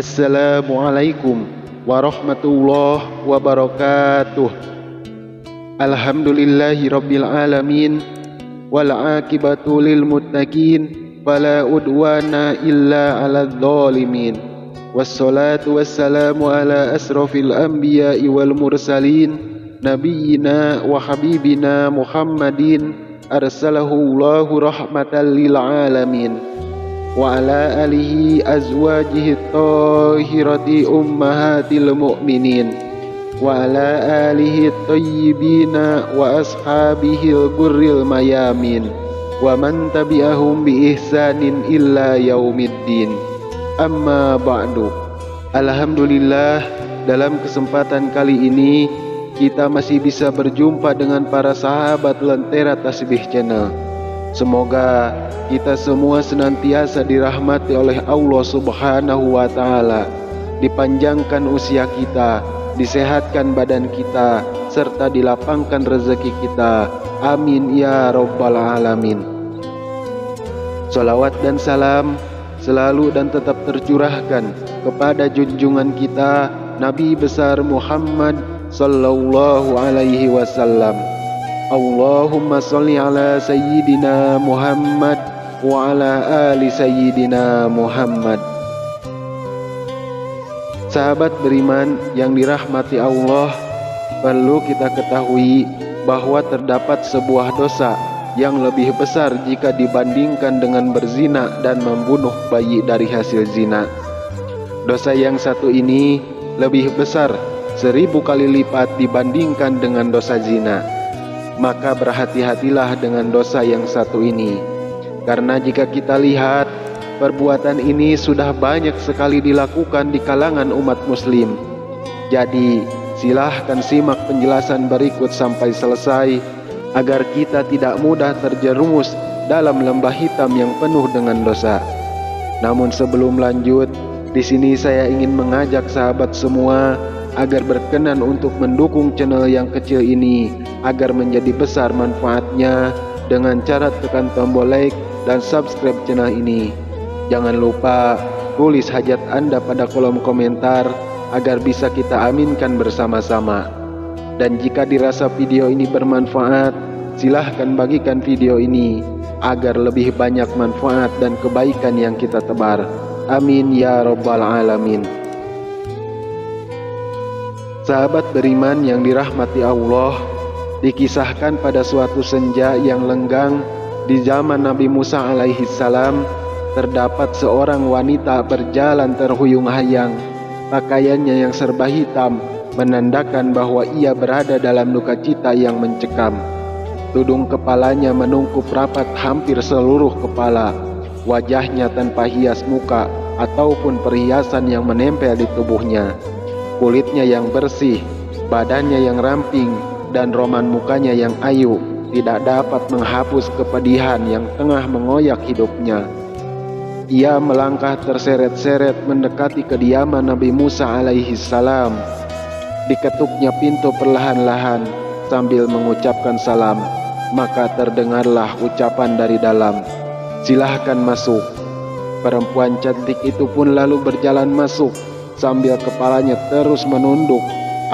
Assalamualaikum warahmatullahi wabarakatuh. Alhamdulillahi rabbil alamin, wal aqibatu lil muttaqin, fala udwana illa 'alal zalimin. Wassalatu wassalamu ala asrofil anbiya'i wal mursalin, nabiyyina wa habibina Muhammadin arsalahu Allahu rahmatan lil alamin, wa ala alihi azwajihi tahirati ummahatil mu'minin, wa ala alihi tayyibina wa ashabihil gurril mayamin, wa man tabi'ahum bi ihsanin illa yaumiddin. Amma ba'du. Alhamdulillah, dalam kesempatan kali ini kita masih bisa berjumpa dengan para sahabat Lentera Tasbih Channel. Semoga kita semua senantiasa dirahmati oleh Allah Subhanahu wa Ta'ala, dipanjangkan usia kita, disehatkan badan kita, serta dilapangkan rezeki kita. Amin ya Rabbal Alamin. Salawat dan salam selalu dan tetap tercurahkan kepada junjungan kita Nabi besar Muhammad sallallahu alaihi wasallam. Allahumma sholli ala sayyidina Muhammad wa ala ali sayyidina Muhammad. Sahabat beriman yang dirahmati Allah, perlu kita ketahui bahwa terdapat sebuah dosa yang lebih besar jika dibandingkan dengan berzina dan membunuh bayi dari hasil zina. Dosa yang satu ini lebih besar 1000 kali lipat dibandingkan dengan dosa zina. Maka berhati-hatilah dengan dosa yang satu ini, karena jika kita lihat, perbuatan ini sudah banyak sekali dilakukan di kalangan umat muslim. Jadi silahkan simak penjelasan berikut sampai selesai agar kita tidak mudah terjerumus dalam lembah hitam yang penuh dengan dosa. Namun sebelum lanjut, di sini saya ingin mengajak sahabat semua agar berkenan untuk mendukung channel yang kecil ini agar menjadi besar manfaatnya dengan cara tekan tombol like dan subscribe channel ini. Jangan lupa tulis hajat Anda pada kolom komentar agar bisa kita aminkan bersama-sama. Dan jika dirasa video ini bermanfaat, silahkan bagikan video ini agar lebih banyak manfaat dan kebaikan yang kita tebar. Amin ya Rabbal Alamin. Sahabat beriman yang dirahmati Allah, dikisahkan pada suatu senja yang lenggang di zaman Nabi Musa alaihi salam, terdapat seorang wanita berjalan terhuyung-hayang. Pakaiannya yang serba hitam menandakan bahwa ia berada dalam duka cita yang mencekam. Tudung kepalanya menungkup rapat hampir seluruh kepala. Wajahnya tanpa hias muka ataupun perhiasan yang menempel di tubuhnya. Kulitnya yang bersih, badannya yang ramping, dan roman mukanya yang ayu tidak dapat menghapus kepedihan yang tengah mengoyak hidupnya. Ia melangkah terseret-seret mendekati kediaman Nabi Musa alaihi salam. Diketuknya pintu perlahan-lahan sambil mengucapkan salam. Maka terdengarlah ucapan dari dalam, "Silahkan masuk." Perempuan cantik itu pun lalu berjalan masuk sambil kepalanya terus menunduk.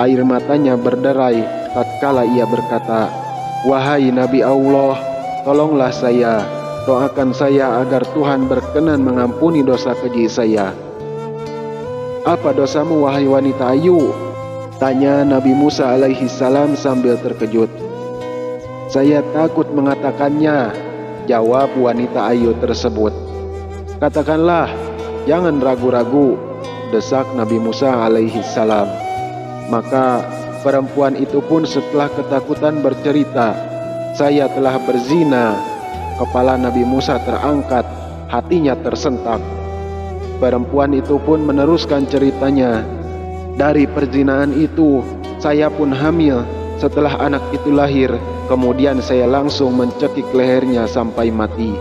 Air matanya berderai tatkala ia berkata, "Wahai Nabi Allah, tolonglah saya, doakan saya agar Tuhan berkenan mengampuni dosa keji saya." "Apa dosamu wahai wanita ayu?" tanya Nabi Musa alaihi salam sambil terkejut. "Saya takut mengatakannya," jawab wanita ayu tersebut. "Katakanlah, jangan ragu-ragu," desak Nabi Musa alaihi salam. Maka perempuan itu pun setelah ketakutan bercerita, "Saya telah berzina." Kepala Nabi Musa terangkat, hatinya tersentak. Perempuan itu pun meneruskan ceritanya, "Dari perzinaan itu, saya pun hamil. Setelah anak itu lahir, kemudian saya langsung mencekik lehernya sampai mati."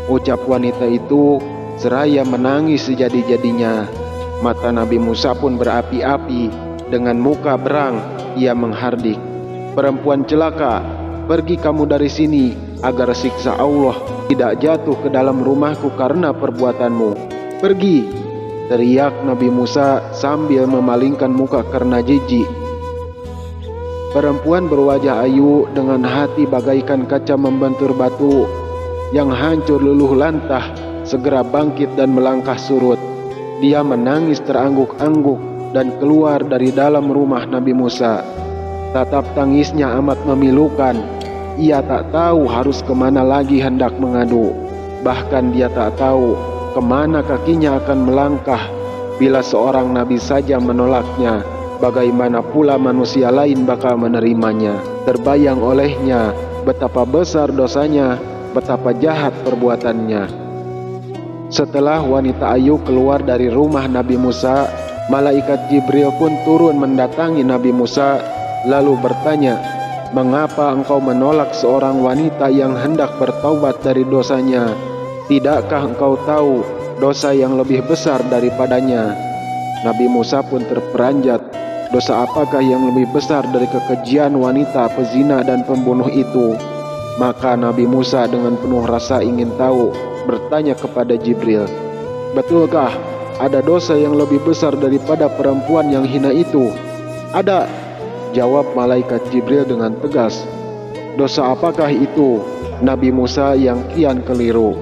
Ucap wanita itu seraya menangis sejadi-jadinya. Mata Nabi Musa pun berapi-api. Dengan muka berang, ia menghardik, "Perempuan celaka, pergi kamu dari sini agar siksa Allah tidak jatuh ke dalam rumahku karena perbuatanmu. Pergi." teriak Nabi Musa sambil memalingkan muka karena jijik. Perempuan berwajah ayu dengan hati bagaikan kaca membentur batu yang hancur luluh lantah segera bangkit dan melangkah surut. Dia menangis terangguk-angguk dan keluar dari dalam rumah Nabi Musa. Tatap tangisnya amat memilukan. Ia tak tahu harus kemana lagi hendak mengadu. Bahkan dia tak tahu kemana kakinya akan melangkah. Bila seorang nabi saja menolaknya, bagaimana pula manusia lain bakal menerimanya? Terbayang olehnya betapa besar dosanya, betapa jahat perbuatannya. Setelah wanita ayu keluar dari rumah Nabi Musa, malaikat Jibril pun turun mendatangi Nabi Musa, lalu bertanya, "Mengapa engkau menolak seorang wanita yang hendak bertaubat dari dosanya? Tidakkah engkau tahu dosa yang lebih besar daripadanya?" Nabi Musa pun terperanjat. Dosa apakah yang lebih besar dari kekejian wanita pezina dan pembunuh itu? Maka Nabi Musa dengan penuh rasa ingin tahu bertanya kepada Jibril, "Betulkah ada dosa yang lebih besar daripada perempuan yang hina itu?" "Ada," jawab malaikat Jibril dengan tegas. "Dosa apakah itu?" Nabi Musa yang kian keliru.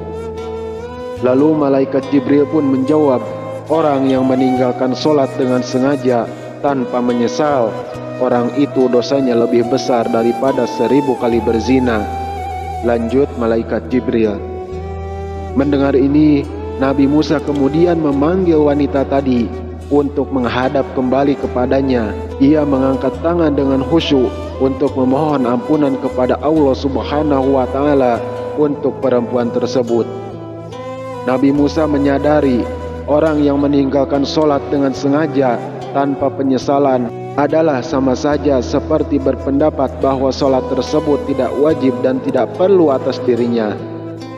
Lalu malaikat Jibril pun menjawab, "Orang yang meninggalkan sholat dengan sengaja tanpa menyesal, orang itu dosanya lebih besar daripada 1000 kali berzina." Lanjut malaikat Jibril. Mendengar ini, Nabi Musa kemudian memanggil wanita tadi untuk menghadap kembali kepadanya. Ia mengangkat tangan dengan khusyuk untuk memohon ampunan kepada Allah Subhanahu wa Ta'ala untuk perempuan tersebut. Nabi Musa menyadari orang yang meninggalkan sholat dengan sengaja tanpa penyesalan adalah sama saja seperti berpendapat bahwa sholat tersebut tidak wajib dan tidak perlu atas dirinya.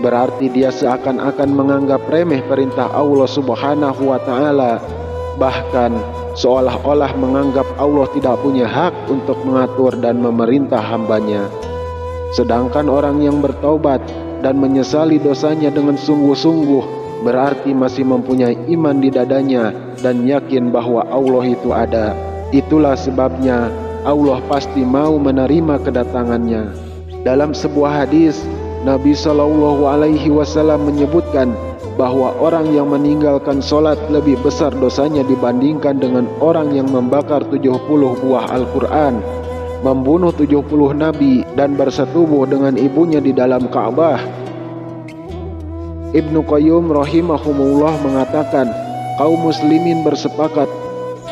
Berarti dia seakan-akan menganggap remeh perintah Allah Subhanahu wa Ta'ala, bahkan seolah-olah menganggap Allah tidak punya hak untuk mengatur dan memerintah hambanya. Sedangkan orang yang bertaubat dan menyesali dosanya dengan sungguh-sungguh berarti masih mempunyai iman di dadanya dan yakin bahwa Allah itu ada. Itulah sebabnya Allah pasti mau menerima kedatangannya. Dalam sebuah hadis, Nabi SAW menyebutkan bahwa orang yang meninggalkan sholat lebih besar dosanya dibandingkan dengan orang yang membakar 70 buah Al-Quran, membunuh 70 nabi, dan bersetubuh dengan ibunya di dalam Ka'bah. Ibnu Qayyum rahimahumullah mengatakan, kaum muslimin bersepakat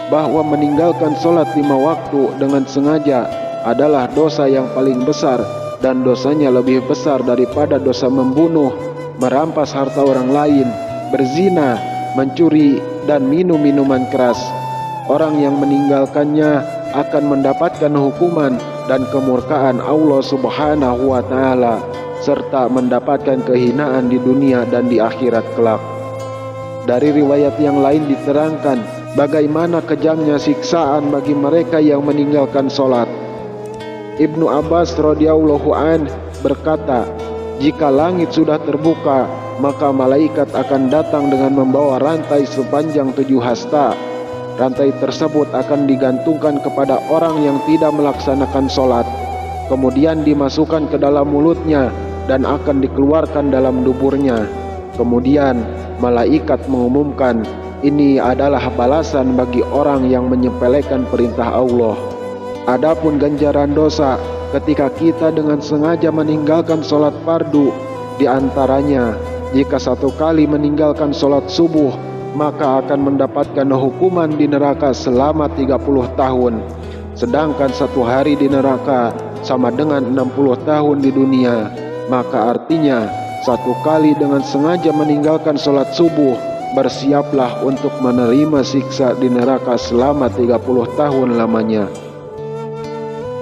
bahwa meninggalkan sholat 5 waktu dengan sengaja adalah dosa yang paling besar dan dosanya lebih besar daripada dosa membunuh, merampas harta orang lain, berzina, mencuri, dan minum minuman keras. Orang yang meninggalkannya akan mendapatkan hukuman dan kemurkaan Allah Subhanahu wa Ta'ala, serta mendapatkan kehinaan di dunia dan di akhirat kelak. Dari riwayat yang lain diterangkan bagaimana kejamnya siksaan bagi mereka yang meninggalkan sholat. Ibnu Abbas radhiyallahu an berkata, jika langit sudah terbuka, maka malaikat akan datang dengan membawa rantai sepanjang 7 hasta. Rantai tersebut akan digantungkan kepada orang yang tidak melaksanakan sholat, kemudian dimasukkan ke dalam mulutnya dan akan dikeluarkan dalam duburnya. Kemudian malaikat mengumumkan, ini adalah balasan bagi orang yang menyepelekan perintah Allah. Adapun ganjaran dosa ketika kita dengan sengaja meninggalkan sholat fardu, di antaranya jika 1 kali meninggalkan sholat subuh, maka akan mendapatkan hukuman di neraka selama 30 tahun. Sedangkan 1 hari di neraka sama dengan 60 tahun di dunia. Maka artinya 1 kali dengan sengaja meninggalkan sholat subuh, bersiaplah untuk menerima siksa di neraka selama 30 tahun lamanya.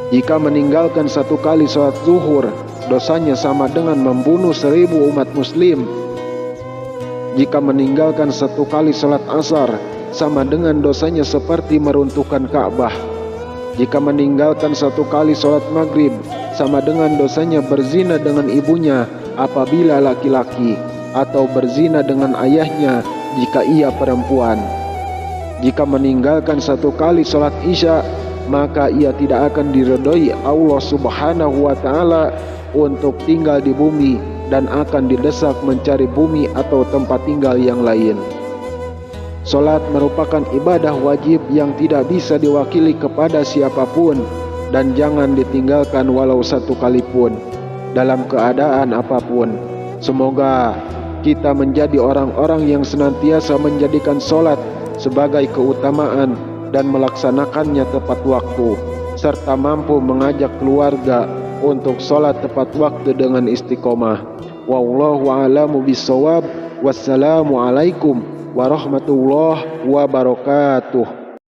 Jika meninggalkan 1 kali sholat zuhur, dosanya sama dengan membunuh 1000 umat muslim. Jika meninggalkan 1 kali sholat asar, sama dengan dosanya seperti meruntuhkan Ka'bah. Jika meninggalkan 1 kali sholat maghrib, sama dengan dosanya berzina dengan ibunya apabila laki-laki, atau berzina dengan ayahnya jika ia perempuan. Jika meninggalkan 1 kali sholat isya, maka ia tidak akan diridhoi Allah Subhanahu wa Ta'ala untuk tinggal di bumi dan akan didesak mencari bumi atau tempat tinggal yang lain. Sholat merupakan ibadah wajib yang tidak bisa diwakili kepada siapapun dan jangan ditinggalkan walau 1 kali pun dalam keadaan apapun. Semoga kita menjadi orang-orang yang senantiasa menjadikan sholat sebagai keutamaan dan melaksanakannya tepat waktu, serta mampu mengajak keluarga untuk sholat tepat waktu dengan istiqomah. Wallahu a'lamu bissawab. Wassalamualaikum warahmatullahi wabarakatuh.